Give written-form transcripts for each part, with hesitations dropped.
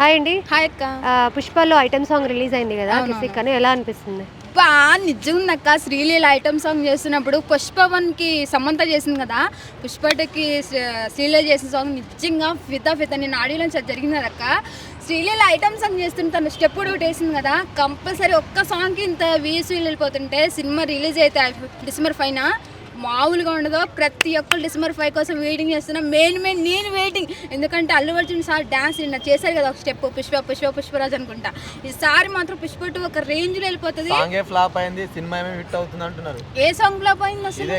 Hi అండి. Hi అక్క. పుష్పలో item song release అయింది కదా, కిసిక్ అని, ఎలా అనిపిస్తుంది? నిజంగా శ్రీలీల ఐటమ్ సాంగ్ చేస్తున్నప్పుడు పుష్ప 1కి సమంత చేసింది కదా, పుష్ప 2కి శ్రీలీల చేసిన సాంగ్ నిజంగా ఫిదా నేను ఆడియోలో జరిగింది అక్క. శ్రీలీల ఐటమ్ సాంగ్ చేస్తుంటే తను స్టెప్ కూడా వేసింది కదా, కంపల్సరీ ఒక్క సాంగ్కి ఇంత వ్యూస్ వెళ్ళిపోతుంటే సినిమా రిలీజ్ అయితే డిసెంబర్ 5న మామూలుగా ఉండదు. ప్రతి ఒక్కరు డిసెంబర్ 5 కోసం వెయిటింగ్ చేస్తున్నా. మెయిన్ నేను వెయిటింగ్, ఎందుకంటే అల్లు అర్జున్ సార్ డాన్స్ నిన్న చేశారు కదా ఒక స్టెప్, పుష్పరాజ్ అనుకుంటా. ఈసారి మాత్రం పుష్ప 2 ఒక రేంజ్ లో వెళ్ళిపోతుంది. ఫ్లాప్ అయింది, సినిమా ఏమో హిట్ అవుతుంది అంటున్నారు. ఏ సాంగ్ ఫ్లాప్ అయింది అసలు?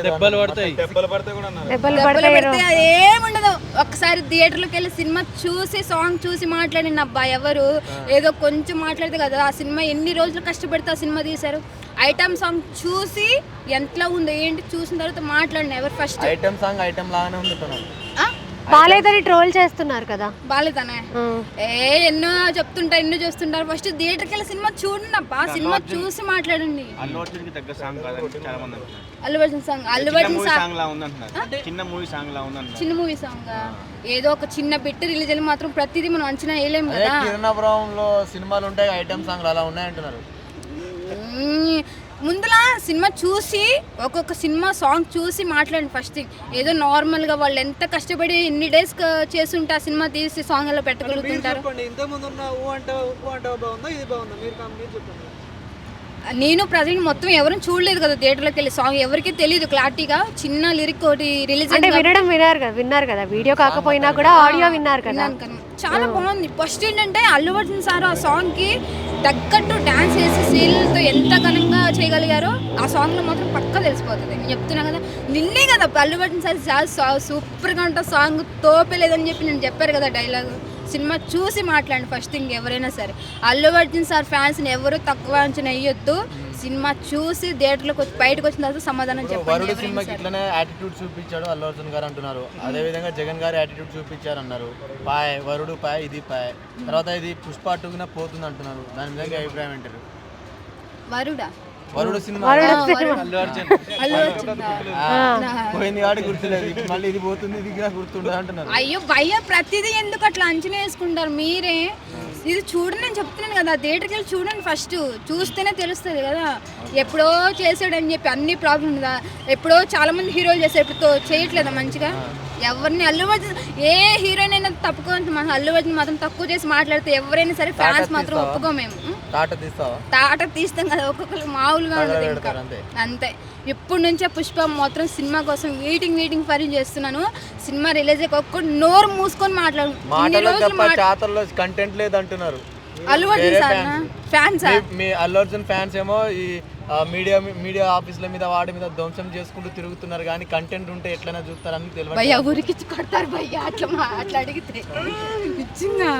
దెబ్బలు పడతాయి కూడా అన్నారు. ఏముండదు, ఒకసారి థియేటర్లోకి వెళ్ళి సినిమా చూసి సాంగ్ చూసి మాట్లాడిన అబ్బా ఎవరు ఏదో కొంచెం మాట్లాడితే కదా ఆ సినిమా ఎన్ని రోజులు కష్టపడితే ఆ సినిమా తీశారు. ఐటమ్ సాంగ్ చూసి ఎంతలో ఉందో ఏంటి చూసిన తర్వాత మాట్లాడిన ఎవరు ఫస్ట్. ఐటమ్ సాంగ్ ఐటమ్ లాగానే ఉంది. బాలేదని ట్రోల్ చేస్తున్నారు కదా. బాలేదనే ఎన్నో చూస్తుంటారు. ఫస్ట్ థియేటర్కి వెళ్ళి సినిమా చూడండి అబ్బా, సినిమా చూసి మాట్లాడండి. అల్లు అర్జున్ సాంగ్ చిన్న మూవీ సాంగ్ ఏదో ఒక చిన్న బిట్ రిలీజ్ అయ్యి మాత్రం ప్రతిదీ మనం అంచనా వేయలేము కదా. కిరణాపురంలో సినిమాలు ఉంటాయి, ఐటమ్ సాంగ్లు అలా ఉన్నాయంటున్నారు. ముందులా సినిమా చూసి ఒక్కొక్క సినిమా సాంగ్ చూసి మాట్లాడండి ఫస్ట్ థింగ్. ఏదో నార్మల్గా వాళ్ళు ఎంత కష్టపడి ఎన్ని డేస్ చేస్తుంటే ఆ సినిమా తీసి సాంగ్ అలా పెట్టగలుగుతుంటారు. నేను ప్రజెంట్ మొత్తం ఎవరు చూడలేదు కదా థియేటర్లోకి వెళ్ళి, సాంగ్ ఎవరికి తెలియదు క్లారిటీగా. చిన్న లిరిక్ ఒకటి రిలీజ్ అంటే విన్నారు కదా, వీడియో కాకపోయినా కూడా ఆడియో విన్నారు కదా. చాలా బాగుంది. ఫస్ట్ ఏంటంటే అల్లు అర్జున్ సార్ ఆ సాంగ్కి తగ్గట్టు డ్యాన్స్ చేసి శ్రీలీలతో ఎంత ఘనంగా చేయగలిగారో ఆ సాంగ్లో మాత్రం పక్కా తెలిసిపోతుంది. నేను చెప్తున్నా కదా, నిన్నే కదా అల్లు అర్జున్ సార్ సూపర్గా ఉంటుంది సాంగ్, తోపలేదని చెప్పి నేను చెప్పారు కదా డైలాగ్. సినిమా చూసి మాట్లాడండి ఫస్ట్ థింగ్ ఎవరైనా సరే. అల్లు అర్జున్ సార్ ఫ్యాన్స్ని ఎవరు తక్కువ అంచనా వేయొద్దు. సినిమా చూసి థియేటర్లోకి వచ్చి బయటకు వచ్చిన తర్వాత సమాధానం చెప్పండి. సినిమాకి ఇట్లనే యాటిట్యూడ్ చూపించాడు అల్లు అర్జున్ గారు అంటున్నారు. అదే విధంగా జగన్ గారు యాటిట్యూడ్ చూపించారు అన్నారు. పాయ్ వరుడు పాయ్ ఇది పాయ్, తర్వాత ఇది పుష్ప 2 పోతుంది అంటున్నారు. దాని మీద అభిప్రాయం ఏంటారు? వరుడు సినిమా అల్లు అర్జున్ పోయింది కాబట్టి గుర్తులేదు, మళ్ళీ ఇది పోతుంది ఇది గుర్తుండదు అంటున్నారు. అయ్యో భయ్య, ప్రతిదీ ఎందుకు అట్లా అంచనా వేసుకుంటారు మీరే? ఇది చూడండి, నేను చెప్తున్నాను కదా థియేటర్కి వెళ్ళి చూడండి ఫస్ట్, చూస్తేనే తెలుస్తుంది కదా. ఎప్పుడో చేసాడని చెప్పి అన్ని ప్రాబ్లం ఉందా? ఎప్పుడో చాలా మంది హీరోలు చేశారు, ఇప్పుడు చేయట్లేదా మంచిగా? ఎవరిని అల్లు అర్జున్ ఏ హీరోయిన్ అయినా తప్పుకోవచ్చు, మన అల్లు అర్జున్ మాత్రం తక్కువ చేసి మాట్లాడితే ఎవరైనా సరే ఫ్యాన్స్ మాత్రం ఒప్పుకోమేము. తాట తీస్తాం కదా, ఒక్కొక్కరు మామూలుగా ఉండదు ఇంకా అంతే. ఇప్పటి నుంచే పుష్ప మాత్రం సినిమా కోసం వెయిటింగ్ ఫర్ చేస్తున్నాను. సినిమా రిలీజ్ ఒక్కడు నోరు మూసుకొని మాట్లాడు. కంటెంట్ లేదు అంటున్నారు అల్లు అర్జున్ సార్ ఫ్యాన్స్. మీ అల్లు అర్జున్ ఫ్యాన్స్ ఏమో ఈ మీడియా ఆఫీసుల మీద వాటి మీద ధ్వంసం చేసుకుంటూ తిరుగుతున్నారు, కానీ కంటెంట్ ఉంటే ఎట్లైనా చూస్తారని తెలియదు. భయ్యా ఊరికి కొడతారు భయ్యా అట్లా అడిగితే.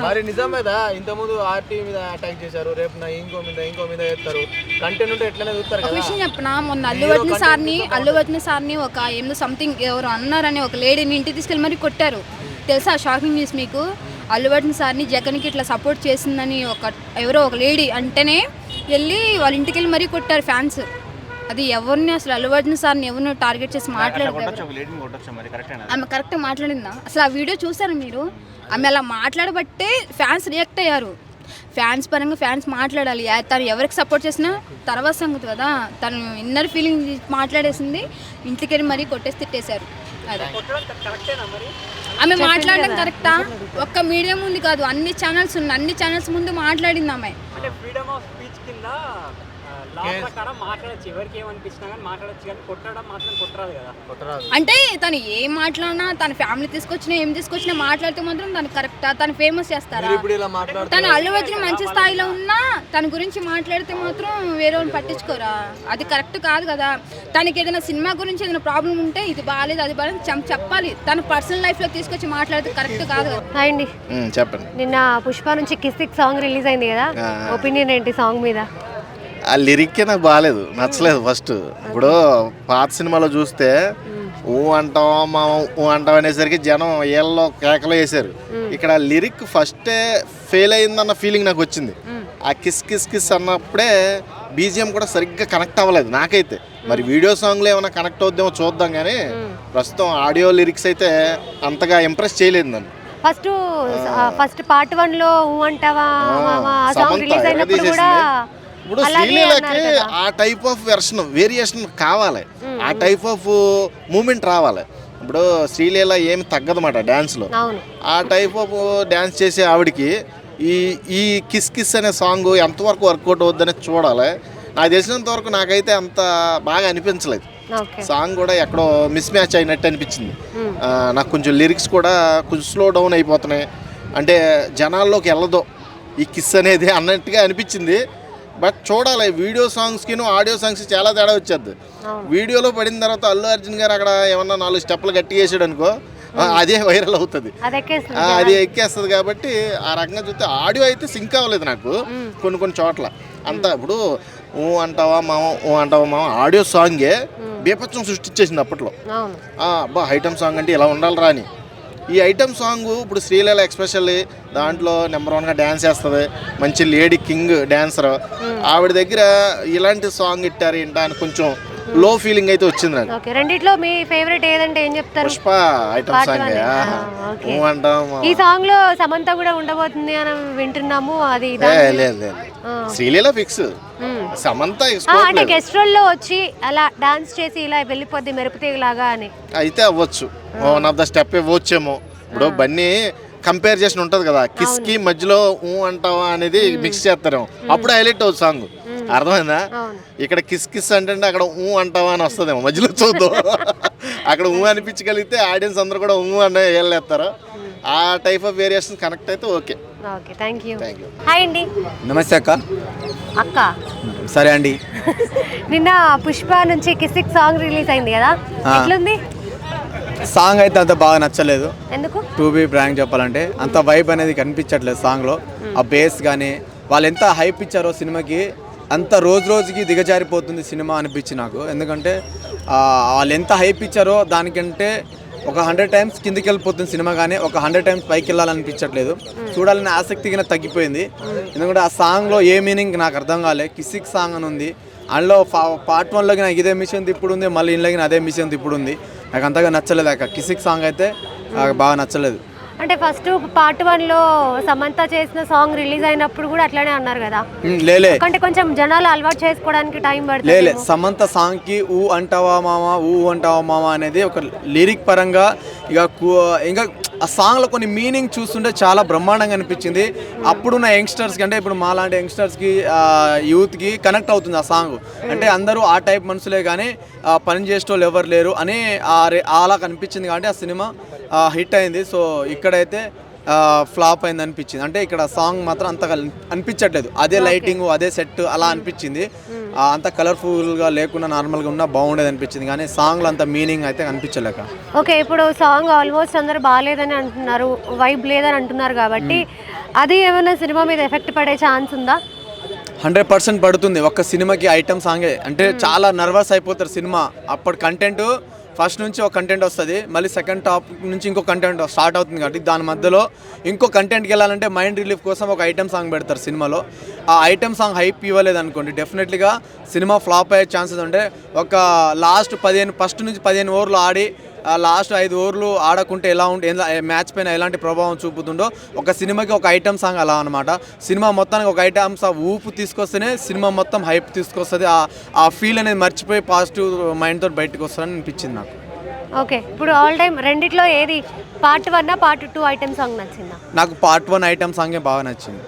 మరి నిజమేదా? ఇంతకుముందు ఆర్టీ మీద అటాక్ చేశారు, రేపు ఇంకో మీద చేస్తారు. కంటెంట్ ఉంటే ఎట్లైనా చూస్తారు. విషయం చెప్పనా, మొన్న అల్లు అర్జున్ సార్ని ఒక ఏదో సంథింగ్ ఎవరు అన్నారని ఒక లేడీని ఇంటికి తీసుకెళ్ళి మరి కొట్టారు తెలుసా? షాకింగ్ న్యూస్ మీకు. అల్లు అర్జున్ సార్ని జగన్కి ఇట్లా సపోర్ట్ చేసిందని ఎవరో ఒక లేడీ అంటేనే వెళ్ళి వాళ్ళ ఇంటికి వెళ్ళి మరీ కొట్టారు ఫ్యాన్స్. అది ఎవరిని అసలు అల్లు అర్జున్ సార్ని ఎవరిని టార్గెట్ చేసి మాట్లాడారు? ఆమె కరెక్ట్గా మాట్లాడిందా? అసలు ఆ వీడియో చూసారు మీరు? ఆమె అలా మాట్లాడబట్టే ఫ్యాన్స్ రియాక్ట్ అయ్యారు. ఫ్యాన్స్ పరంగా ఫ్యాన్స్ మాట్లాడాలి. తను ఎవరికి సపోర్ట్ చేసినా తర్వాత సంగతి కదా. తను ఇన్నర్ ఫీలింగ్ మాట్లాడేసింది, ఇంటికి వెళ్ళి మరీ కొట్టేసి తిట్టేశారు. అదే ఆమె మాట్లాడడం కరెక్టా? ఒక్క మీడియా ముందు కాదు, అన్ని ఛానల్స్ ఉన్నాయి, అన్ని ఛానల్స్ ముందు మాట్లాడింది ఆమె. అంటే తను ఏం మాట్లాడినా, తన ఫ్యామిలీ ఏం తీసుకొచ్చినా మాట్లాడితే మాత్రం తను కరెక్టా? తను ఫేమస్ చేస్తారా? తను అల్లు అర్జున్ మంచి స్థాయిలో ఉన్నా తన గురించి మాట్లాడితే మాత్రం వేరే వాళ్ళు పట్టించుకోరా? అది కరెక్ట్ కాదు కదా. తనకి ఏదైనా సినిమా గురించి ఏదైనా ప్రాబ్లం ఉంటే ఇది బాగాలేదు అది బాగాలేదు చెప్పాలి. తన పర్సనల్ లైఫ్ లో తీసుకొచ్చి మాట్లాడితే కరెక్ట్ కాదు కదా. అండి చెప్పండి, నిన్న పుష్ప నుంచి కిసిక్ సాంగ్ రిలీజ్ అయింది కదా, ఒపీనియన్ ఏంటి సాంగ్ మీద? ఆ లిరిక్కే నాకు బాగాలేదు, నచ్చలేదు. ఫస్ట్ ఇప్పుడు పాత సినిమాలో చూస్తే అంటాం అనేసరికి జనం ఏళ్ళలో కేకలు వేసారు. ఇక్కడ లిరిక్ ఫస్టే ఫెయిల్ అయిందన్న ఫీలింగ్ నాకు వచ్చింది. ఆ కిస్ అన్నప్పుడే బీజిఎం కూడా సరిగ్గా కనెక్ట్ అవ్వలేదు నాకైతే. మరి వీడియో సాంగ్లో ఏమైనా కనెక్ట్ అవుద్దేమో చూద్దాం, కానీ ప్రస్తుతం ఆడియో లిరిక్స్ అయితే అంతగా ఇంప్రెస్ చేయలేదు నన్ను. ఫస్ట్ పార్ట్ 1 లో ఊ అంటావా మామ ఆ సాంగ్ సమంత రిలీజ్ అయినప్పుడు కూడా ఇప్పుడు అలాగే శ్రీలీలకి అన్నారు కదా. ఆ టైప్ ఆఫ్ వేరియేషన్ కావాలి, ఆ టైప్ ఆఫ్ మూమెంట్ రావాలి. ఇప్పుడు శ్రీలీల ఏమి తగ్గదన్నమాట డ్యాన్స్లో. అవును. ఆ టైప్ ఆఫ్ డ్యాన్స్ చేసే ఆవిడకి ఈ కిస్ కిస్ అనే సాంగ్ ఎంతవరకు వర్కౌట్ అవుద్దని చూడాలి. నాకు తెలిసినంత వరకు నాకైతే అంత బాగా అనిపించలేదు. ఓకే. సాంగ్ కూడా ఎక్కడో మిస్ మ్యాచ్ అయినట్టు అనిపించింది. నాకు కొంచెం లిరిక్స్ కూడా కొంచెం స్లో డౌన్ అయిపోతున్నాయి, అంటే జనాల్లోకి వెళ్ళదు ఈ కిస్ అనేది అన్నట్టుగా అనిపించింది. బట్ చూడాలి, వీడియో సాంగ్స్కి ఆడియో సాంగ్స్కి చాలా తేడా వచ్చేది. వీడియోలో పడిన తర్వాత అల్లు అర్జున్ గారు అక్కడ ఏమన్నా 4 స్టెప్పులు గట్టి చేసాడు అనుకో, అదే వైరల్ అవుతుంది, అది ఎక్కేస్తుంది. కాబట్టి ఆ రకంగా చూస్తే ఆడియో అయితే సింక్ అవ్వలేదు నాకు కొన్ని చోట్ల. అంతా ఇప్పుడు ఊ అంటావా మామ ఆడియో సాంగే బీభత్సం సృష్టించేసింది అప్పట్లో. అబ్బా ఐటమ్ సాంగ్ అంటే ఇలా ఉండాలిరా అని. ఈ ఐటమ్ సాంగ్ ఇప్పుడు శ్రీలీల ఎక్స్పెషల్లీ దాంట్లో నెంబర్ 1గా డ్యాన్స్ చేస్తుంది, మంచి లేడీ కింగ్ డ్యాన్సర్. ఆవిడ దగ్గర ఇలాంటి సాంగ్ ఇట్టారు ఏంటా అని కొంచెం లో ఫీలింగ్ అయితే వచ్చింది నాకు. ఓకే. రెండిట్లో మీ ఫేవరెట్ ఏదంటే ఏం చెప్తారు? పుష్ప ఐటమ్ సాంగ్ అంటాం. ఈ సాంగ్ లో సమంత కూడా ఉండబోతుంది అని వింటున్నాము, అది లేదు శ్రీలీల ఫిక్స్, సమంత అంటే గెస్ట్ రోల్ లో వచ్చి అలా డాన్స్ చేసి ఇలా వెళ్ళిపోద్ది మెరుపుతీగ లాగా అని అయితే అవ్వచ్చు, 1 ఆఫ్ ద స్టెప్ ఇవ్వచ్చేమో. ఇప్పుడు బన్నీ కంపేర్ చేసిన ఉంటుంది కదా, కిస్ కి మధ్యలో ఊ అంటావా అనేది మిక్స్ చేస్తారేమో, అప్పుడు హైలైట్ అవుతుంది సాంగ్. అర్థమైందా? ఇక్కడ కిస్ కిస్ అంటే అక్కడ ఊ అంటావా అని వస్తుందేమో, మధ్యలో చూద్దాం. అక్కడ ఊ అనిపించగలిగితే ఆడియన్స్ అందరూ కూడా ఊ అనే వేస్తారు. ఆ టైప్ ఆఫ్ వేరియేషన్ కనెక్ట్ అయితే ఓకే. Thank you. హాయ్ అండి. నమస్తే అక్క. అక్క సరే అండి. నిన్న పుష్ప నుంచి కిసిక్ సాంగ్ రిలీజ్ అయింది కదా, ఎట్లుంది? సాంగ్ అయితే అంత బాగా నచ్చలేదు. ఎందుకు? టు బి ప్రాంక్ చెప్పాలంటే అంత వైబ్ అనేది కనిపించట్లేదు సాంగ్లో. ఆ బేస్ కానీ వాళ్ళు ఎంత హైప్ ఇచ్చారో సినిమాకి, అంత రోజుకి దిగజారిపోతుంది సినిమా అనిపించింది నాకు. ఎందుకంటే వాళ్ళు ఎంత హైప్ ఇచ్చారో దానికంటే ఒక 100 టైమ్స్ కిందికి వెళ్ళిపోతుంది సినిమా, కానీ ఒక 100 టైమ్స్ పైకి వెళ్ళాలనిపించట్లేదు. చూడాలని ఆసక్తిగా తగ్గిపోయింది. ఎందుకంటే ఆ సాంగ్లో ఏ మీనింగ్ నాకు అర్థం కాలే. కిసిక్ సాంగ్ అని ఉంది, అందులో పార్ట్ 1లోకి నాకు ఇదే మిషన్ తిప్పుడు ఉంది, మళ్ళీ ఇంట్లోకి అదే మిషన్ తిప్పుడు ఉంది. నాకు అంతగా నచ్చలేదు అక్క. కిసిక్ సాంగ్ అయితే నాకు బాగా నచ్చలేదు. అంటే ఫస్ట్ పార్ట్ 1 లో సమంత చేసిన సాంగ్ రిలీజ్ అయినప్పుడు కూడా అట్లానే అన్నారు కదా, లేలే అంటే కొంచెం జనాలు అలవాటు చేసుకోవడానికి టైం పడుతుంది. లేలే సమంత సాంగ్కి ఊ అంటావా మామ అనేది ఒక లిరిక్ పరంగా ఇంకా ఆ సాంగ్లో కొన్ని మీనింగ్ చూస్తుంటే చాలా బ్రహ్మాండంగా అనిపించింది. అప్పుడున్న యంగ్స్టర్స్కి, అంటే ఇప్పుడు మాలాంటి యంగ్స్టర్స్కి యూత్కి కనెక్ట్ అవుతుంది ఆ సాంగ్. అంటే అందరూ ఆ టైప్ మనుషులే కానీ పని చేసేటోళ్ళు ఎవరు లేరు అని అలా కనిపించింది. కాబట్టి ఆ సినిమా హిట్ అయింది. సో ఇక్కడైతే ఫ్లాప్ అయింది అనిపించింది. అంటే ఇక్కడ సాంగ్ మాత్రం అంతగా అనిపించట్లేదు, అదే లైటింగ్ అదే సెట్ అలా అనిపించింది. అంత కలర్ఫుల్గా లేకుండా నార్మల్గా ఉన్నా బాగుండేది అనిపించింది, కానీ సాంగ్లో అంత మీనింగ్ అయితే అనిపించలేక. ఓకే. ఇప్పుడు సాంగ్ ఆల్మోస్ట్ అందరు బాగాలేదని అంటున్నారు, వైబ్ లేదని అంటున్నారు, కాబట్టి అది ఏమైనా సినిమా మీద ఎఫెక్ట్ పడే ఛాన్స్ ఉందా? 100% పడుతుంది. ఒక్క సినిమాకి ఐటమ్ సాంగే అంటే చాలా నర్వస్ అయిపోతారు సినిమా. అప్పటి కంటెంట్ ఫస్ట్ నుంచి ఒక కంటెంట్ వస్తుంది, మళ్ళీ సెకండ్ టాప్ నుంచి ఇంకో కంటెంట్ స్టార్ట్ అవుతుంది. కాబట్టి దాని మధ్యలో ఇంకో కంటెంట్కి వెళ్ళాలంటే మైండ్ రిలీఫ్ కోసం ఒక ఐటమ్ సాంగ్ పెడతారు సినిమాలో. ఆ ఐటమ్ సాంగ్ హైప్ ఇవ్వలేదు అనుకోండి, డెఫినెట్లీగా సినిమా ఫ్లాప్ అయ్యే ఛాన్సెస్ ఉంటే ఒక లాస్ట్ 15 ఓవర్లు ఆడి లాస్ట్ 5 ఓవర్లు ఆడకుంటే ఎలా ఉంటే మ్యాచ్ పైన ఎలాంటి ప్రభావం చూపుతుండో ఒక సినిమాకి ఒక ఐటమ్ సాంగ్ అలా అనమాట. సినిమా మొత్తానికి ఒక ఐటమ్ సాంగ్ ఊపు తీసుకొస్తేనే సినిమా మొత్తం హైప్ తీసుకొస్తుంది. ఆ ఫీల్ అనేది మర్చిపోయి పాజిటివ్ మైండ్తో బయటకు వస్తుందని అనిపించింది నాకు. ఓకే. ఇప్పుడు ఆల్ టైమ్ రెండిట్లో ఏది పార్ట్ 1 పార్ట్ 2 ఐటమ్ సాంగ్ నచ్చిందా? నాకు పార్ట్ 1 ఐటమ్ సాంగే బాగా నచ్చింది.